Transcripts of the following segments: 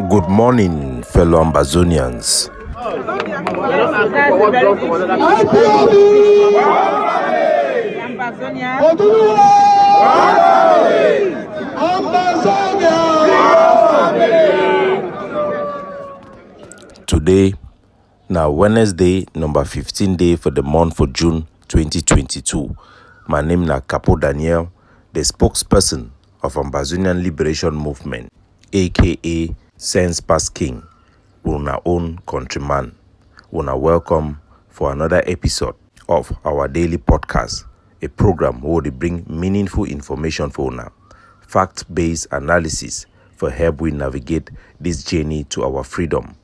Good morning, fellow Ambazonians. Today, now Wednesday, number 15 day for the month for June 2022. My name is Capo Daniel, the spokesperson of Ambazonian Liberation Movement, aka Sense Past King, una own countryman. Una welcome for another episode of our daily podcast, a program where they bring meaningful information for una, fact-based analysis for help we navigate this journey to our freedom,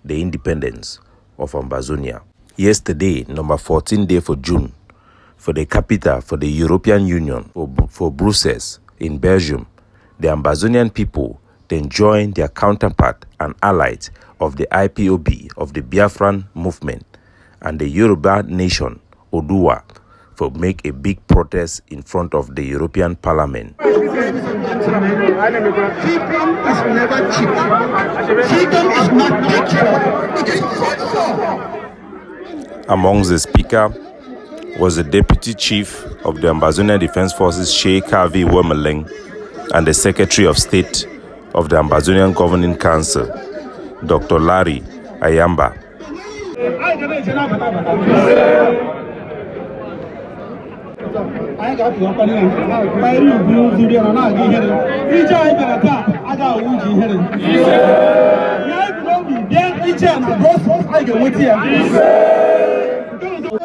the independence of Ambazonia. Yesterday, number 14 day for June, for the capital for the European Union, for Brussels in Belgium, the Ambazonian people then joined their counterpart and allies of the IPOB of the Biafran movement and the Yoruba nation, Oduwa, for make a big protest in front of the European Parliament. Freedom is never cheap. Freedom is not cheap. It is so. Amongst the speaker was the Deputy Chief of the Ambazonian Defense Forces, Sheikh Harvey Wemeleng, and the Secretary of State of the Ambazonian Governing Council, Dr. Larry Ayamba.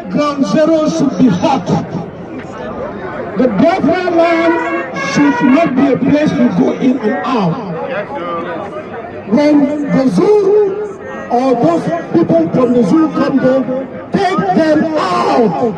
Ground zero should be hot. The Biafran land should not be a place to go in and out. When the zoo or those people from the zoo come there, take them out.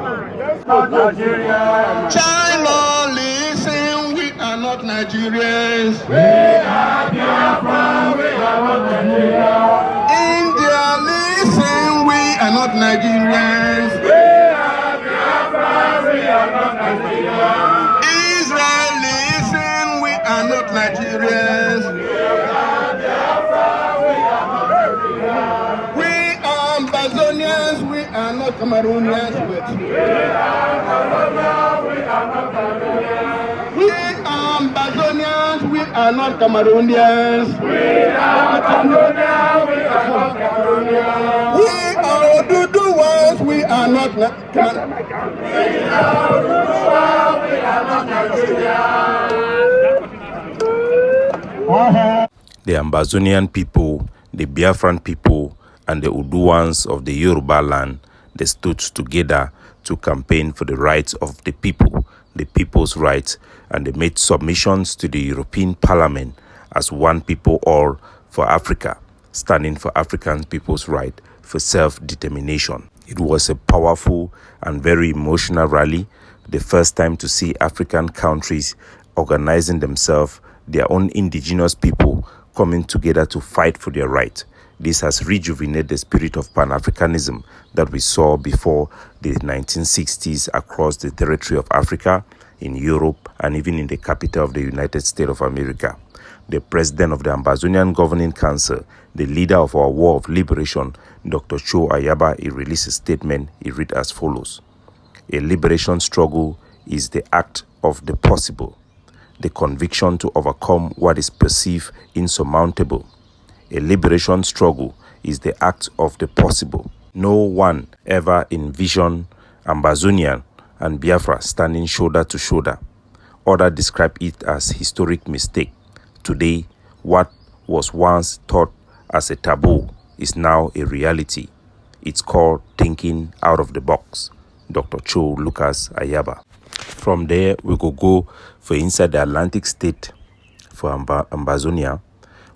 China, listen, we are not Nigerians. We are Biafran, we are not Nigerians. India, listen, we are not Nigerians. We are Biafran, we are not Nigerians. Israel, listen, we are not Nigerians. We are Biafran, we are not Nigerians. We are Ambazonians, we are not Cameroonians. We are Ambazonians, we are not Cameroonians. We are Ambazonians, we are not Cameroonians. We are Ambazonians, we are not Cameroonians. We are Oduduwas, we are not Cameroonians. We are Oduduwas, we are not Nigerians. The Ambazonian people, the Biafran people, and the Uduans of the Yoruba land, they stood together to campaign for the rights of the people, the people's rights, and they made submissions to the European Parliament as one people all for Africa, standing for African people's right for self-determination. It was a powerful and very emotional rally, the first time to see African countries organizing themselves, their own indigenous people coming together to fight for their right. This has rejuvenated the spirit of Pan-Africanism that we saw before the 1960s across the territory of Africa, in Europe, and even in the capital of the United States of America. The president of the Ambazonian Governing Council, the leader of our war of liberation, Dr. Cho Ayaba, he released a statement. He read as follows: "A liberation struggle is the act of the possible, the conviction to overcome what is perceived insurmountable. A liberation struggle is the act of the possible. No one ever envisioned Ambazonian and Biafra standing shoulder to shoulder. Others describe it as historic mistake. Today, what was once thought as a taboo is now a reality. It's called thinking out of the box." Dr. Cho Lucas Ayaba. From there, we could go for inside the Atlantic state for Ambazonia,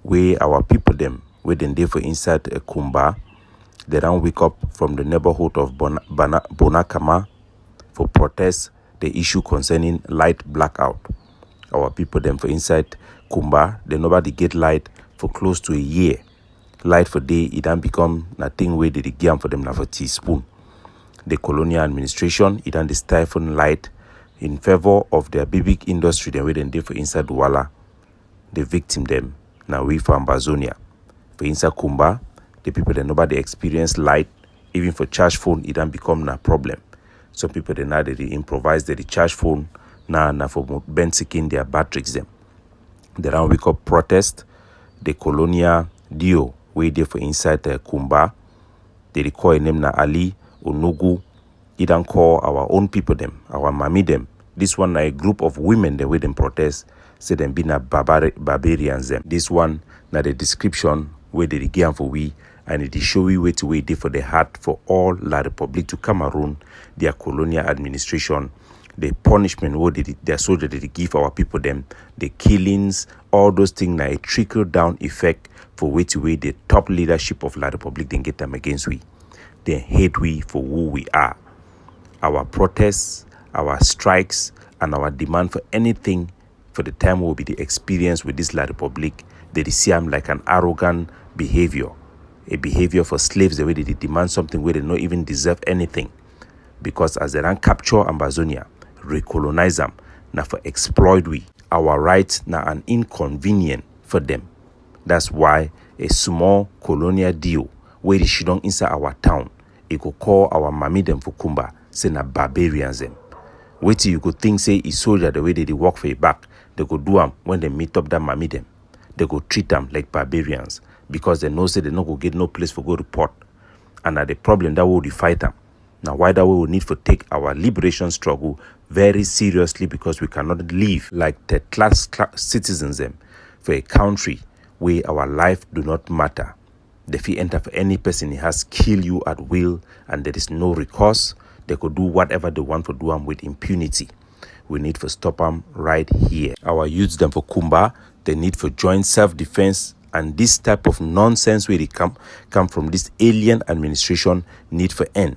where our people them, where they dey for inside Kumba, they don't wake up from the neighborhood of Bonakama for protest the issue concerning light blackout. Our people them for inside Kumba, they nobody get light for close to a year. Light for day, it don't become nothing where they give for them na for teaspoon. The colonial administration, it don't stifle light in favor of their big industry, the way they did for inside Douala, the victim them. Now we for Ambazonia. For inside Kumba, the people that nobody experience light, even for charge phone, it don't become a problem. Some people they now they improvise the charge phone now for ben seeking their batteries them. They don't wake up protest, the colonial Dio way there for inside Kumba. They recall a name na Ali, Onugu. They don't call our own people them, our mami them. This one na a group of women the way them protest, say them be na barbarians them. This one na the description where they give for we, and it is show we way to way they for the heart for all La Republic to Cameroon, their colonial administration, the punishment what their soldier they give our people them, the killings, all those things na a trickle down effect for way to way the top leadership of La Republic then get them against we. They hate we for who we are. Our protests, our strikes, and our demand for anything for the time will be the experience with this La Republic. They see them like an arrogant behavior, a behavior for slaves, the way they demand something where they don't even deserve anything. Because as they don't capture Ambazonia, recolonize them, now for exploit we. Our rights now an inconvenient for them. That's why a small colonial deal where they shouldn't inside our town, it could call our mami them for Kumba, say na barbarians them. Wait till you could think say is soldier the way they work for a back, they go do them when they meet up that mami them. They go treat them like barbarians because they know say they not go get no place for go report. And that the problem that will fight them. Now why that we will need to take our liberation struggle very seriously because we cannot live like third class citizens them for a country where our life do not matter. If you enter for any person, it has kill you at will and there is no recourse. They could do whatever they want to do them with impunity. We need to stop them right here. Our youths them for Kumba, they need for joint self-defense, and this type of nonsense where they come from this alien administration need for end.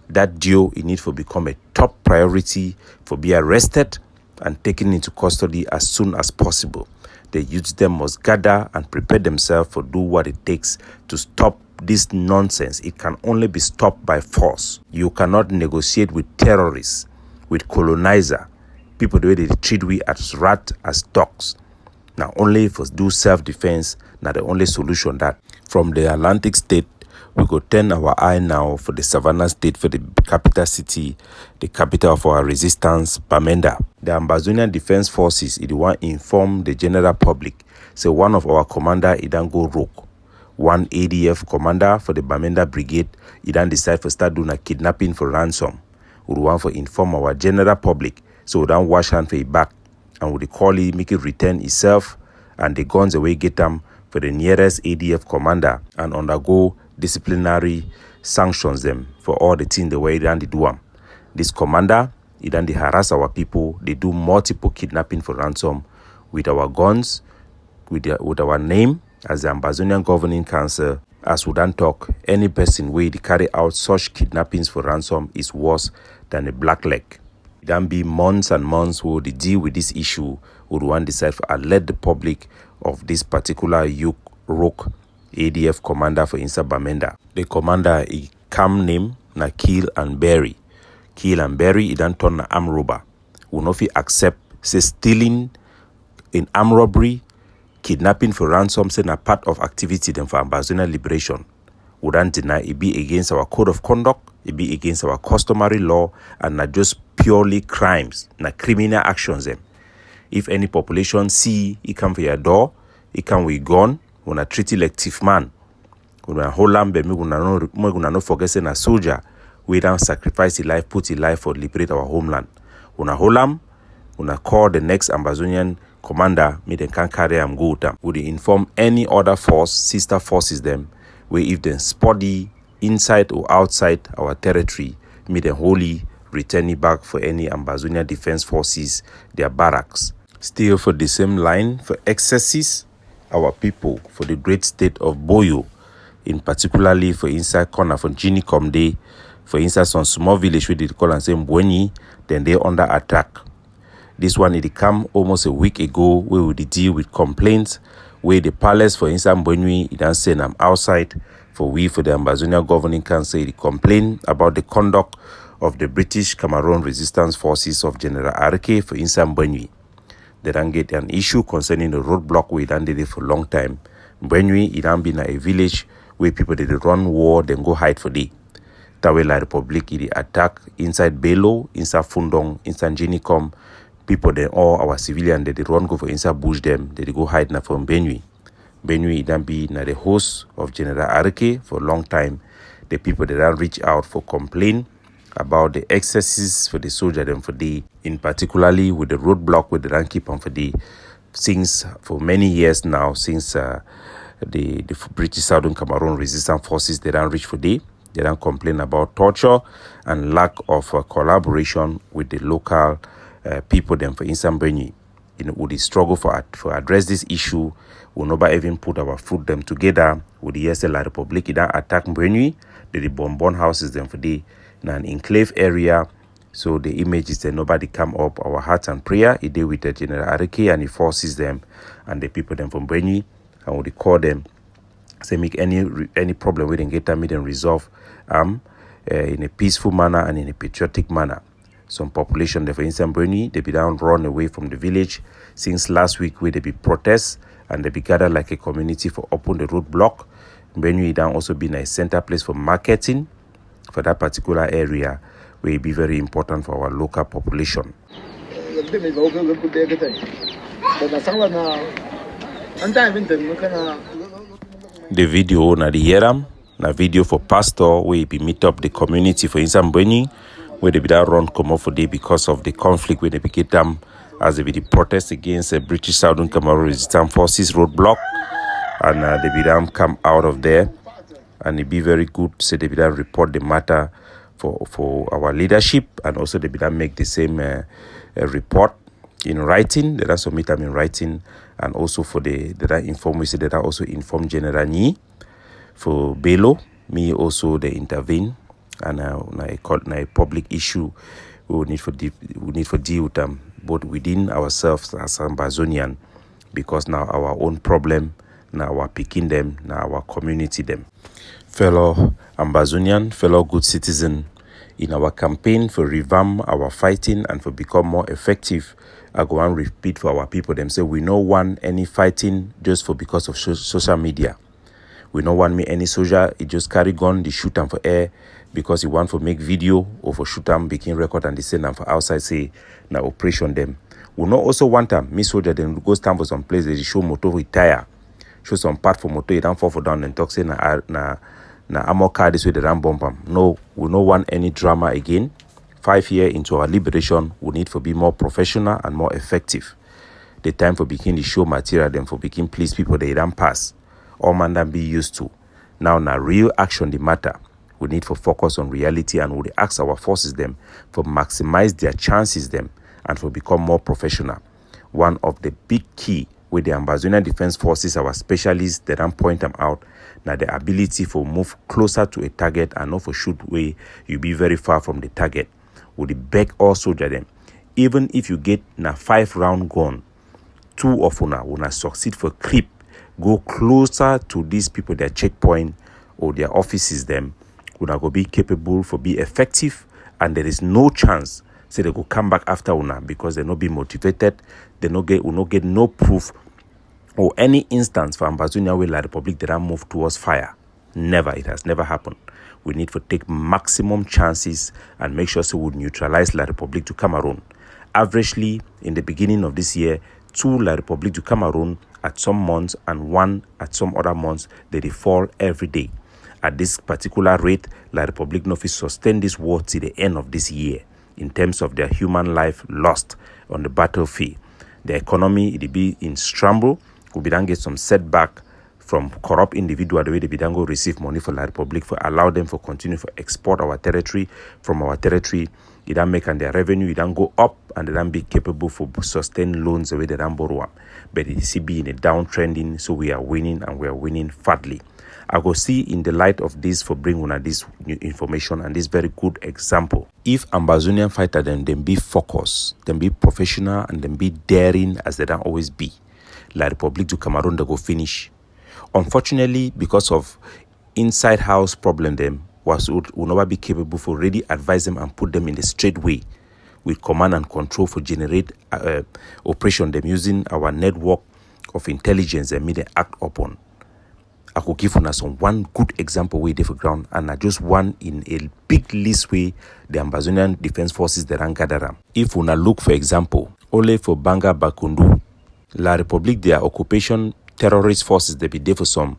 That duo it need for become a top priority for be arrested and taken into custody as soon as possible. The youths them must gather and prepare themselves for do what it takes to stop this nonsense. It can only be stopped by force. You cannot negotiate with terrorists, with colonizer, people the way they treat we as rat, as dogs. Now only for do self-defense, now the only solution that from the Atlantic state, we go turn our eye now for the Savannah state, for the capital city, the capital of our resistance, Bamenda. The Ambazonian Defense Forces, it want inform the general public. So one of our commander, it don't go rogue. One ADF commander for the Bamenda Brigade, he then decide to start doing a kidnapping for ransom. We want to inform our general public, so we don't wash hand for it back, and we call it, make it return itself, and the guns away get them for the nearest ADF commander and undergo disciplinary sanctions them for all the things the way they do them. This commander, he then they harass our people, they do multiple kidnapping for ransom with our guns, with our name as the Ambazonian Governing Council. As we don't talk, any person where they carry out such kidnappings for ransom is worse than a blackleg. It can be months and months where they deal with this issue, would one decide to alert the public of this particular rogue ADF commander for Insa Bamenda. The commander, he come name na kill and bury. Kill and bury, he don't turn na arm robber. We not accept say stealing in arm robbery, kidnapping for ransom, say na part of activity then for Ambazonian liberation. We don't deny it be against our code of conduct, it be against our customary law, and not just purely crimes, na criminal actions them. If any population see it come for your door, it come with gun, when I treat it like thief man. When I hold them, we not forget saying a soldier, we don't sacrifice his life, put his life for liberate our homeland. When I hold them, when I call the next Ambazonian commander, me then can carry them go them. Would inform any other force, sister forces them, where if they spot the inside or outside our territory, me then wholly return it back for any Ambazonian Defense Forces, their barracks. Still for the same line, for excesses, our people for the great state of Boyo, in particularly for inside corner for Gini Comde, for inside some small village where they call and say Mbweni, then they under attack. This one it come almost a week ago where we deal with complaints where the palace for inside Mbweni, it don't say I'm outside for the Ambazonian Governing Council, it complain about the conduct of the British Cameroon Resistance Forces of General Arke for inside Mbweni. they don't get an issue concerning the roadblock we done did it for a long time. Benue, it done been a village where people did run war, then go hide for day. Tawe La Republic, it attack inside Boyo, inside Fundong, inside Genikom. People, then all our civilians, they run go for inside bush them, they go hide na from Benue. Benue, it done be na the host of General Arke for a long time. The people, they don't reach out for complaint about the excesses for the soldier them for the, in particularly with the roadblock where they don't keep on for the, since for many years now, since the British Southern Cameroon resistance forces, they don't reach for the, they don't complain about torture and lack of collaboration with the local people them for Insan Benue. Would the struggle for address this issue, will never even put our foot them together with the ESL La Republic, it attack Benue, the bomb houses them for the, in an enclave area. So the image is that nobody come up. Our hearts and prayer, it did with the General Arke and he forces them and the people them from Benue, and we call them, say make any problem we didn't get them, and resolve in a peaceful manner and in a patriotic manner. Some population there for instance Benue, they be down run away from the village since last week where they be protests and they be gathered like a community for open the roadblock. Benue down also been a center place for marketing for that particular area, will be very important for our local population. The video na the Yeram, na video for pastor where be meet up the community for Insan Benue, where they be that run come off for day because of the conflict where they be get them as they be the protest against the British Southern Cameroon resistance forces roadblock, and they be them come out of there. And it be very good, so they be done report the matter for our leadership, and also they be done make the same report in writing. They don't submit them in writing, and also for the inform we say that also inform General Ni for Boyo. Me also they intervene, and a public issue we need for deal with them both within ourselves as Ambazonian, because now our own problem, now our picking them, now our community them. Fellow Ambazonian, fellow good citizen, in our campaign for revamp our fighting and for become more effective, I go and repeat for our people them say we no want any fighting just for because of social media. We no want any soldier he just carry gun, they shoot them for air because he want for make video or for shoot them, making record and they send them for outside say na operation them. We no also want them, me soldier them go stand for some place they show motor retire, show some part for motor, you don't fall for down and talk say na ammo car this way they don't bump them. No, we no want any drama again. 5 years into our liberation, we need to be more professional and more effective. The time for begin the show material, then for begin please people they don't pass. All man then be used to. Now real action the matter. We need to focus on reality and we ask our forces them for maximize their chances them and for become more professional. One of the big key with the Ambazonian Defense Forces, our specialists, they don't point them out, now the ability for move closer to a target and not for shoot where you be very far from the target. Would beg all soldier them. Even if you get na 5-round gun, 2 of una succeed for creep, go closer to these people, their checkpoint or their offices them, una go be capable for be effective, and there is no chance say they go come back after una because they not be motivated, they no get no proof or any instance for Ambazonia where La Republic they don't move towards fire. Never, it has never happened. We need to take maximum chances and make sure so we neutralize La Republic to Cameroon. Averagely, in the beginning of this year, 2 La Republic to Cameroon at some months and 1 at some other months, they fall every day. At this particular rate, La Republic no fit sustain this war till the end of this year in terms of their human life lost on the battlefield. The economy, it be in scramble. We be done get some setback from corrupt individual the way they be done go receive money for La Republic for allow them for continue for export our territory from our territory. It don't make and their revenue, it don't go up and they don't be capable for sustain loans the way they don't borrow up. But it is be in a downtrending, so we are winning and we are winning fatly. I go see in the light of this for bring una this new information and this very good example. If Ambazonian fighter them be focused, them be professional and them be daring as they don't always be, La Republic to Cameroon they go finish. Unfortunately, because of inside house problem them will never be capable for really advise them and put them in the straight way. with command and control for generate operation them using our network of intelligence and media act upon. I could give us one good example where they for ground, and I just one in a big list way the Ambazonian Defense Forces that are gathered. If we look for example, only for Banga Bakundu, La République, their occupation terrorist forces they be there for some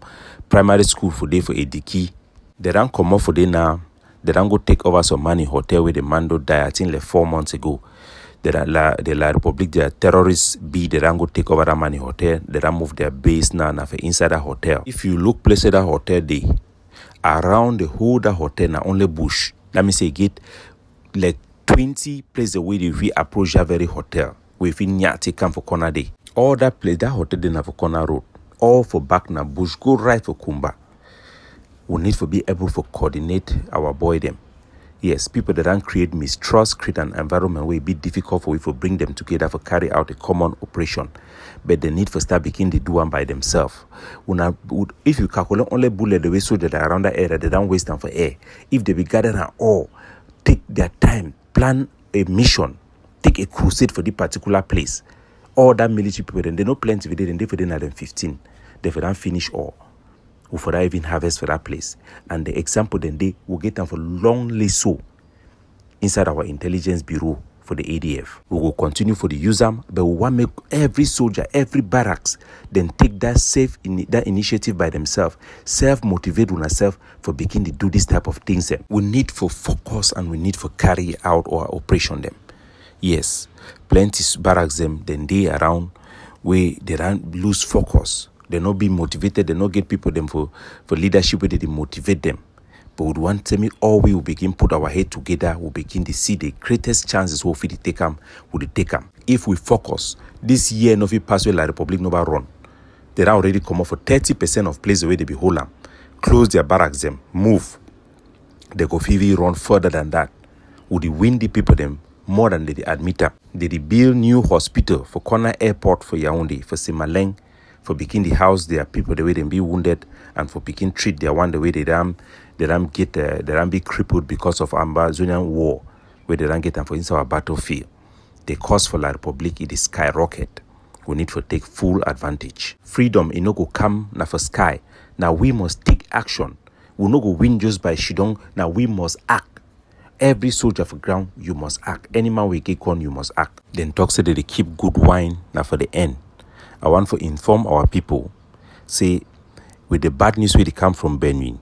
primary school for day for Ediki. They don't come off for day now. They don't go take over some money hotel where the Mando died, I think like 4 months ago. The La République, their terrorists they don't go take over that money hotel. They don't move their base now for inside that hotel. If you look places that hotel day, around the whole that hotel now only bush. Let me say get like 20 places away if we approach that very hotel. We feel Nyati come for corner day. All that place, that hotel then have a corner road. All for back na bush, go right for Kumba. We need to be able to coordinate our boy them. Yes, people that don't create mistrust, create an environment where it be difficult for we to bring them together for carry out a common operation. But they need to start beginning to do one by themselves. If you calculate only bullet the way soldiers that are around that area, they don't waste time for air. If they be gathered and all, take their time, plan a mission, take a crusade for the particular place. All that military people, then they know plenty of it, and they for them 15. They for them finish all. Or for that even harvest for that place. And the example then they will get them for longly so inside our intelligence bureau for the ADF. We will continue for the USAM, but we want to make every soldier, every barracks, then take that that initiative by themselves, self-motivate on ourselves for beginning to do this type of things. We need for focus and we need for carry out our operation them. Yes, plenty barracks them, then they around where they don't lose focus. They not be motivated, they not get people them for leadership where they motivate them. But we want to me all we will begin put our head together, we begin to see the greatest chances we will take them, we will take them. If we focus, this year no we pass where La Republic no run. They are already come up for 30% of places where they be hold them. Close their barracks them, move. They go run further than that. Would they win the people them more than they admit them. They build new hospital for Corner Airport for Yaoundé, for Simaleng, for begin the house their people the way they be wounded, and for begin treat their one the way they be crippled because of Ambazonian war, where they don't get them for inside our battlefield. The cost for La Republic it is skyrocket. We need to take full advantage. Freedom no go come na for sky. Now we must take action. We no go win just by shidong. Now we must act. Every soldier for ground, you must act. Any man we get on, you must act. Then talk say that they keep good wine now for the end. I want to inform our people, say, with the bad news where they come from Benin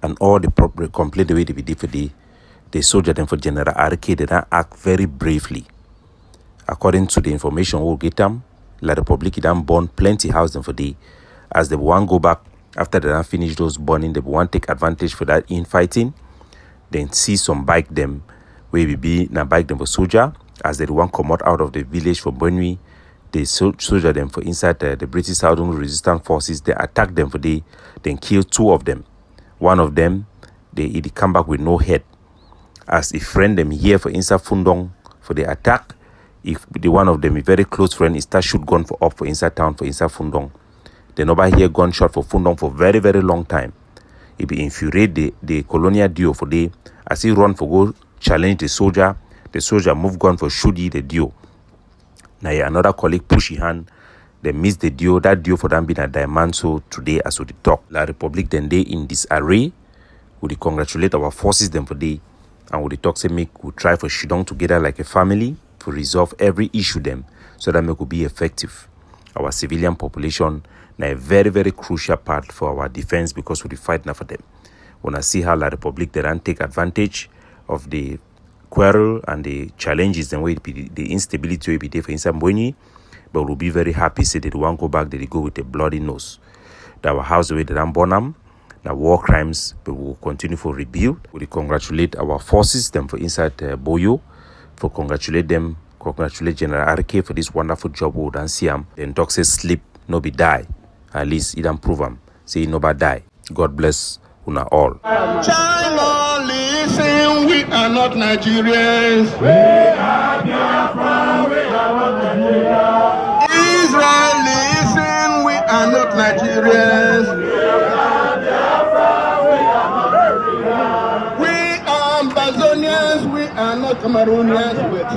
and all the complaint the way they be did for the soldier them for General RK, they don't act very bravely. According to the information we'll get them, La Republic done burn plenty house them for the as they want go back after they done finish those burning, they want take advantage for that infighting. Then see some bike them where we be na bike them for soldier as they want come out of the village for Benui. They soldier them for inside the British Southern Resistance Forces. They attack them for then kill 2 of them. One of them, they come back with no head. As a friend them here for inside Fundong for the attack. If the one of them, a very close friend, is start shoot gun for up for inside town for inside Fundong. They never hear gunshot for Fundong for very, very long time. It be infuriate the colonial duo for day. As he run for go challenge the soldier move gun for shoot the duo. Now another colleague push his hand, they miss the duo. That duo for them been a diamond. So today as we talk, La Republic then they in disarray. We congratulate our forces them for day, and we talk say make we try for shidong together like a family to resolve every issue them so that we could be effective. Our civilian population now a very, very crucial part for our defense because we fight now for them. When I see how La Republic they don't take advantage of the quarrel and the challenges and the instability will be there for inside Mbonyi, but we'll be very happy say they won't go back, they go with a bloody nose. That our house the way they don't burn them, the war crimes, but we'll continue for rebuild. We congratulate our forces them for inside Boyo, for congratulate General RK for this wonderful job we don't see them. Then talk say sleep, no be die. At least he don't prove them. Say no but die. God bless una all. China, listen, we are not Nigerians. We are Biafra, we are not Nigeria. Israel, listen, we are not Nigerians. We are Biafra, we are not Nigeria. We are Ambazonians, we are not fellow Cameroonians with.